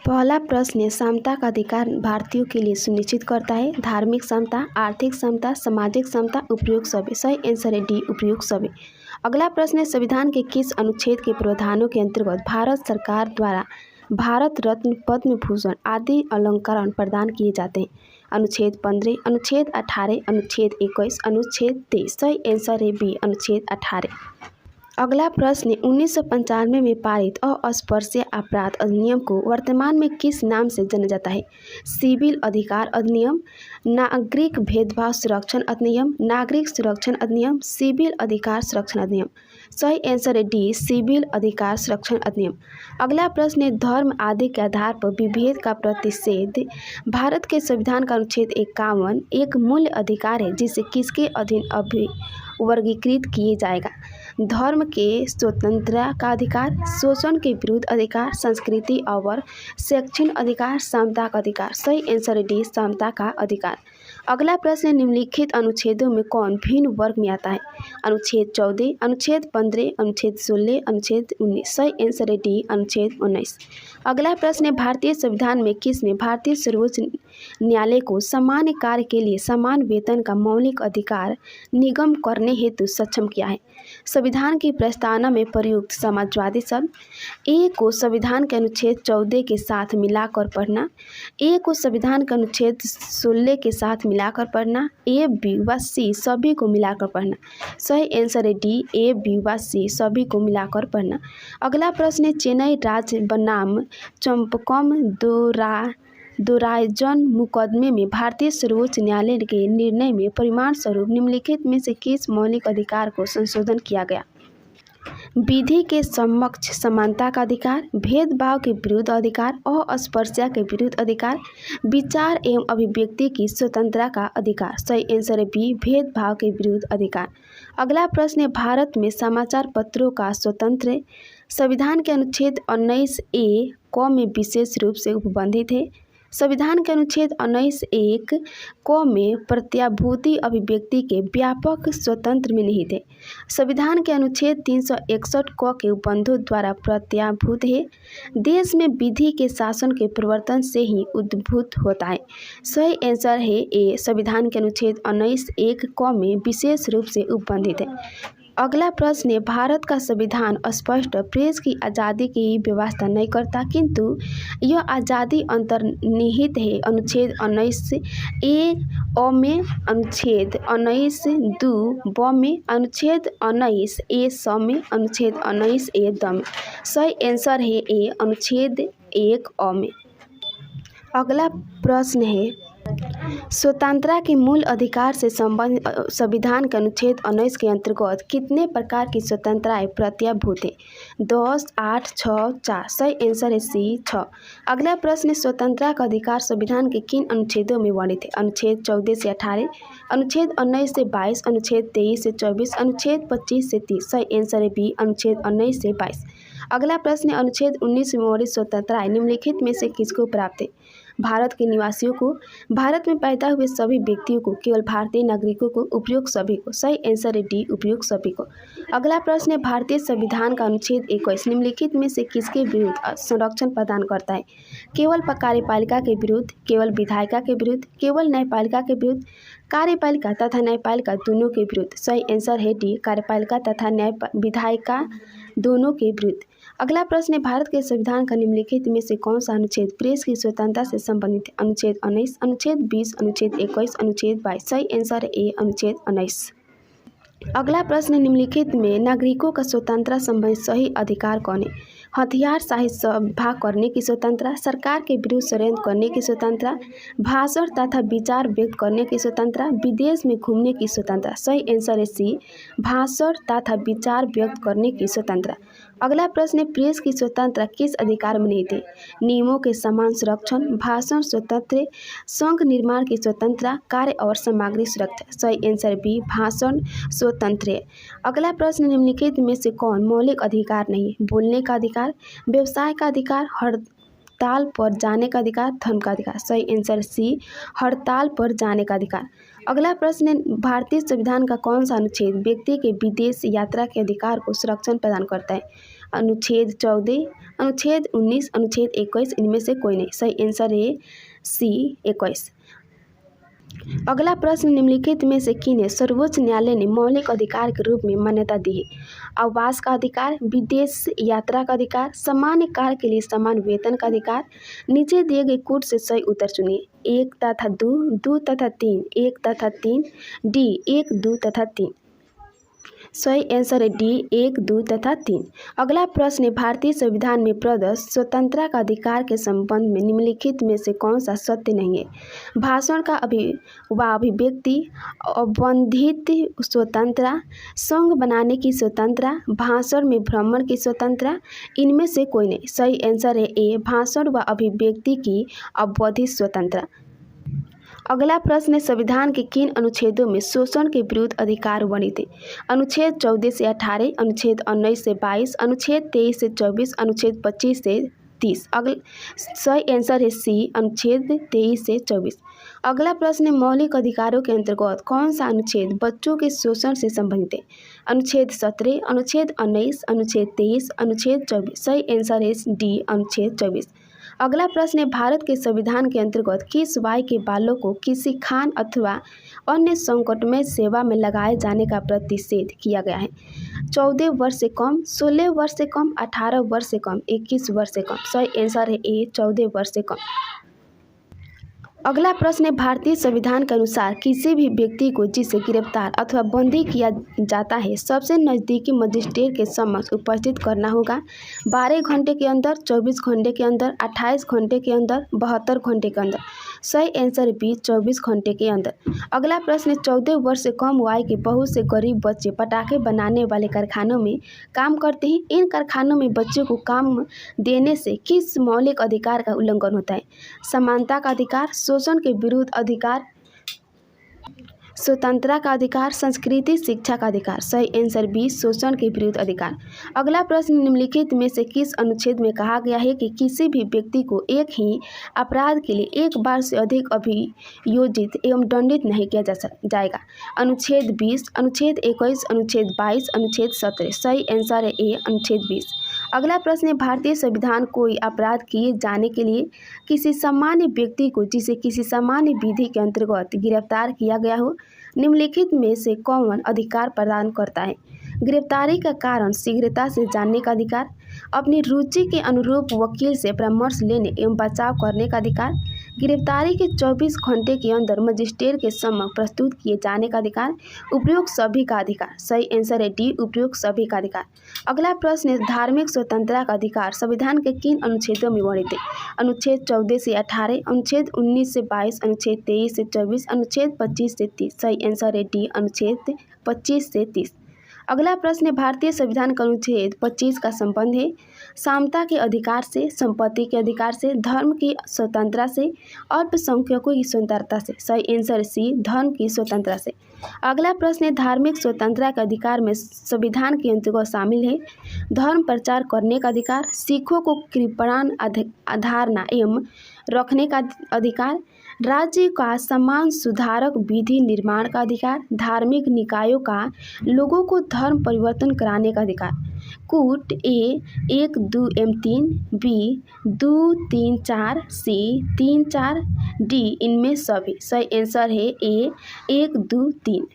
पहला प्रश्न है, समता का अधिकार भारतीयों के लिए सुनिश्चित करता है। धार्मिक समता, आर्थिक समता, सामाजिक समता, उपयुक्त सभी। सही आंसर है डी, उपयुक्त सभी। अगला प्रश्न है, संविधान के किस अनुच्छेद के प्रावधानों के अंतर्गत भारत सरकार द्वारा भारत रत्न, पद्म भूषण आदि अलंकरण प्रदान किए जाते हैं? अनुच्छेद 15, अनुच्छेद 18, अनुच्छेद 21, अनुच्छेद 23। सही आंसर है बी, अनुच्छेद 18। अगला प्रश्न 1995 में पारित अस्पृश्य अपराध अधिनियम को वर्तमान में किस नाम से जाना जाता है? सिविल अधिकार अधिनियम, नागरिक भेदभाव संरक्षण अधिनियम, नागरिक संरक्षण अधिनियम, सिविल अधिकार संरक्षण अधिनियम। सही आंसर है डी, सिविल अधिकार संरक्षण अधिनियम। अगला प्रश्न है, धर्म आदि के आधार पर विभेद का प्रतिषेध भारत के संविधान का अनुच्छेद 51 एक मूल्य अधिकार है जिसे किसके अधीन वर्गीकृत किए जाएगा? धर्म के स्वतंत्रता का अधिकार, शोषण के विरुद्ध अधिकार, संस्कृति और शैक्षणिक अधिकार, समता का अधिकार। सही आंसर डी, समता का अधिकार। अगला प्रश्न, निम्नलिखित अनुच्छेदों में कौन भिन्न वर्ग में आता है? अनुच्छेद 14, अनुच्छेद 15, अनुच्छेद 16, अनुच्छेद 19। सही आंसर है डी, अनुच्छेद 19। अगला प्रश्न है, भारतीय संविधान में किसने भारतीय सर्वोच्च न्यायालय को समान कार्य के लिए समान वेतन का मौलिक अधिकार निगम करने हेतु सक्षम किया है? संविधान की प्रस्तावना में प्रयुक्त समाजवादी शब्द ए को संविधान के अनुच्छेद 14 के साथ मिलाकर पढ़ना, ए को संविधान के अनुच्छेद 16 के साथ मिलाकर पढ़ना, ए, बी व सी सभी को मिलाकर पढ़ना। सही आंसर है डी, ए, बी व सी सभी को मिलाकर पढ़ना। अगला प्रश्न है, चेन्नई राज्य बनाम चंपकम दोराइजन मुकदमे में भारतीय सर्वोच्च न्यायालय के निर्णय में परिणाम स्वरूप निम्नलिखित में से किस मौलिक अधिकार को संशोधन किया गया? विधि के समक्ष समानता का अधिकार, भेदभाव के विरुद्ध अधिकार, अस्पृश्यता के विरुद्ध अधिकार, विचार एवं अभिव्यक्ति की स्वतंत्रता का अधिकार। सही आंसर है बी, भेदभाव के विरुद्ध अधिकार। अगला प्रश्न है, भारत में समाचार पत्रों का स्वतंत्र संविधान के अनुच्छेद 19A क में विशेष रूप से उपबंधित है। संविधान के अनुच्छेद 19(1) क में प्रत्याभूति अभिव्यक्ति के व्यापक स्वतंत्र में निहित है। संविधान के अनुच्छेद 361 क के उपबंधों द्वारा प्रत्याभूत है। देश में विधि के शासन के प्रवर्तन से ही उद्भूत होता है। सही आंसर है ए, संविधान के अनुच्छेद 19(1) क में विशेष रूप से उपबंधित है। अगला प्रश्न है, भारत का संविधान स्पष्ट प्रेस की आज़ादी की व्यवस्था नहीं करता, किंतु यह आज़ादी अंतर्निहित है। अनुच्छेद 19(a) में, अनुच्छेद 19(2) ब में, अनुच्छेद 19(a) में, अनुच्छेद 19(a) द में। सही आंसर है ए, अनुच्छेद 1(a) में। अगला प्रश्न है, स्वतंत्रता के मूल अधिकार से संबंधित संविधान के अनुच्छेद 19 के अंतर्गत कितने प्रकार की स्वतंत्रताएं प्रत्याभूत है? 10, 8, 6, 4। सही आंसर है सी, 6। अगला प्रश्न, स्वतंत्रता का अधिकार संविधान के किन अनुच्छेदों में वर्णित है? अनुच्छेद 14 से 18, अनुच्छेद 19 से 22, अनुच्छेद 23 से 24, अनुच्छेद 25 से 30। सही आंसर है बी, अनुच्छेद 19 से 22। अगला प्रश्न, अनुच्छेद 19 में वर्णित स्वतंत्रताएं निम्नलिखित में से किसको प्राप्त है? भारत के निवासियों को, भारत में पैदा हुए सभी व्यक्तियों को, केवल भारतीय नागरिकों को, उपयुक्त सभी को। सही आंसर है डी, उपयुक्त सभी को। अगला प्रश्न है, भारतीय संविधान का अनुच्छेद 21 निम्नलिखित में से किसके विरुद्ध संरक्षण प्रदान करता है? केवल कार्यपालिका के विरुद्ध, केवल विधायिका के विरुद्ध, केवल न्यायपालिका के विरुद्ध, कार्यपालिका तथा न्यायपालिका दोनों के विरुद्ध। सही आंसर है डी, कार्यपालिका तथा विधायिका दोनों के विरुद्ध। अगला प्रश्न है, भारत के संविधान का निम्नलिखित में से कौन सा अनुच्छेद प्रेस की स्वतंत्रता से संबंधित है? अनुच्छेद 19, अनुच्छेद 20, अनुच्छेद 21, अनुच्छेद 22। सही आंसर है ए, अनुच्छेद 19। अगला प्रश्न, निम्नलिखित में नागरिकों का स्वतंत्रता संबंधित सही अधिकार कौन है? हथियार सहित सभा करने की स्वतंत्रता, सरकार के विरुद्ध षड्यंत्र करने की स्वतंत्रता, भाषण तथा विचार व्यक्त करने की स्वतंत्रता, विदेश में घूमने की स्वतंत्रता। सही आंसर है सी, भाषण तथा विचार व्यक्त करने की स्वतंत्रता। अगला प्रश्न है, प्रेस की स्वतंत्रता किस अधिकार में निहित है? नियमों के समान संरक्षण, भाषण स्वतंत्र, संघ निर्माण की स्वतंत्रता, कार्य और सामग्री सुरक्षा। सही आंसर बी, भाषण स्वतंत्र है। अगला प्रश्न, निम्नलिखित में से कौन मौलिक अधिकार नहीं है? बोलने का अधिकार, व्यवसाय का अधिकार, हड़ताल पर जाने का अधिकार, धर्म का अधिकार। सही आंसर सी, हड़ताल पर जाने का अधिकार। अगला प्रश्न, भारतीय संविधान का कौन सा अनुच्छेद व्यक्ति के विदेश यात्रा के अधिकार को संरक्षण प्रदान करता है? अनुच्छेद 14, अनुच्छेद 19, अनुच्छेद 21 इनमें से कोई नहीं। सही आंसर है सी 21। अगला प्रश्न, निम्नलिखित में से किन्हें सर्वोच्च न्यायालय ने मौलिक अधिकार के रूप में मान्यता दी है? आवास का अधिकार, विदेश यात्रा का अधिकार, सामान्य कार्य के लिए समान वेतन का अधिकार। नीचे दिए गए कोड से सही उत्तर चुनिए। 1 तथा 2, 2 तथा 3, 1 तथा 3, डी 1, 2 तथा 3। सही आंसर है डी 1, 2 तथा 3। अगला प्रश्न है, भारतीय संविधान में प्रदत्त स्वतंत्रता का अधिकार के संबंध में निम्नलिखित में से कौन सा सत्य नहीं है? भाषण का अभिव्यक्ति, अवबंधित स्वतंत्रता, संघ बनाने की स्वतंत्रता, भाषण में भ्रमण की स्वतंत्रता, इनमें से कोई नहीं। सही आंसर है ए, भाषण व अभिव्यक्ति की अवबंधित स्वतंत्रता। अगला प्रश्न है, संविधान के किन अनुच्छेदों में शोषण के विरुद्ध अधिकार वर्णित है? अनुच्छेद 14 से 18, अनुच्छेद 19 से 22, अनुच्छेद 23 से 24, अनुच्छेद 25 से 30। सही आंसर है सी, अनुच्छेद 23 से 24। अगला प्रश्न है, मौलिक अधिकारों के अंतर्गत कौन सा अनुच्छेद बच्चों के शोषण से संबंधित है? अनुच्छेद 17, अनुच्छेद 19, अनुच्छेद 23, अनुच्छेद 24। सही आंसर है डी, अनुच्छेद 24। अगला प्रश्न है, भारत के संविधान के अंतर्गत किस वाय के बालों को किसी खान अथवा अन्य संकटमय सेवा में लगाए जाने का प्रतिषेध किया गया है? 14 वर्ष से कम, 16 वर्ष से कम, 18 वर्ष से कम, 21 वर्ष से कम। सही आंसर है ए, 14 वर्ष से कम। अगला प्रश्न है, भारतीय संविधान के अनुसार किसी भी व्यक्ति को जिसे गिरफ्तार अथवा बंदी किया जाता है सबसे नज़दीकी मजिस्ट्रेट के समक्ष उपस्थित करना होगा 12 घंटे के अंदर, 24 घंटे के अंदर, 28 घंटे के अंदर, 72 घंटे के अंदर। सही आंसर बी, 24 घंटे के अंदर। अगला प्रश्न है, 14 वर्ष से कम आयु के बहुत से गरीब बच्चे पटाखे बनाने वाले कारखानों में काम करते हैं। इन कारखानों में बच्चों को काम देने से किस मौलिक अधिकार का उल्लंघन होता है? समानता का अधिकार, शोषण के विरुद्ध अधिकार, स्वतंत्रता का अधिकार, संस्कृति शिक्षा का अधिकार। सही आंसर बी, शोषण के विरुद्ध अधिकार। अगला प्रश्न, निम्नलिखित में से किस अनुच्छेद में कहा गया है कि किसी भी व्यक्ति को एक ही अपराध के लिए एक बार से अधिक अभियोजित एवं दंडित नहीं किया जाएगा? अनुच्छेद 20, अनुच्छेद 21, अनुच्छेद 22, अनुच्छेद 17। सही आंसर है ए, अनुच्छेद 20। अगला प्रश्न है, भारतीय संविधान कोई अपराध किए जाने के लिए किसी सामान्य व्यक्ति को जिसे किसी सामान्य विधि के अंतर्गत गिरफ्तार किया गया हो निम्नलिखित में से कौन अधिकार प्रदान करता है? गिरफ्तारी का कारण शीघ्रता से जानने का अधिकार, अपनी रुचि के अनुरूप वकील से परामर्श लेने एवं बचाव करने का अधिकार, गिरफ्तारी के 24 घंटे के अंदर मजिस्ट्रेट के समक्ष प्रस्तुत किए जाने का अधिकार, उपयुक्त सभी का अधिकार। सही आंसर है डी, उपयुक्त सभी का अधिकार। अगला प्रश्न है, धार्मिक स्वतंत्रता का अधिकार संविधान के किन अनुच्छेदों में वर्णित है? अनुच्छेद 14 से 18, अनुच्छेद 19 से 22, अनुच्छेद 23 से 24, अनुच्छेद 25 से 30। सही आंसर है डी, अनुच्छेद 25 से 30। अगला प्रश्न है, भारतीय संविधान का अनुच्छेद 25 का संबंध है समता के अधिकार से, संपत्ति के अधिकार से, धर्म की स्वतंत्रता से, अल्पसंख्यकों की स्वतंत्रता से। सही आंसर सी, धर्म की स्वतंत्रता से। अगला प्रश्न है, धार्मिक स्वतंत्रता के अधिकार में संविधान के अंतर्गत शामिल है धर्म प्रचार करने का अधिकार, सिखों को कृपाण धारणा एवं रखने का अधिकार, राज्य का समान सुधारक विधि निर्माण का अधिकार, धार्मिक निकायों का लोगों को धर्म परिवर्तन कराने का अधिकार। कूट ए 1, 2 एवं 3, बी 2, 3, 4, सी 3, 4, डी इनमें सभी। सही आंसर है ए 1, 2, 3।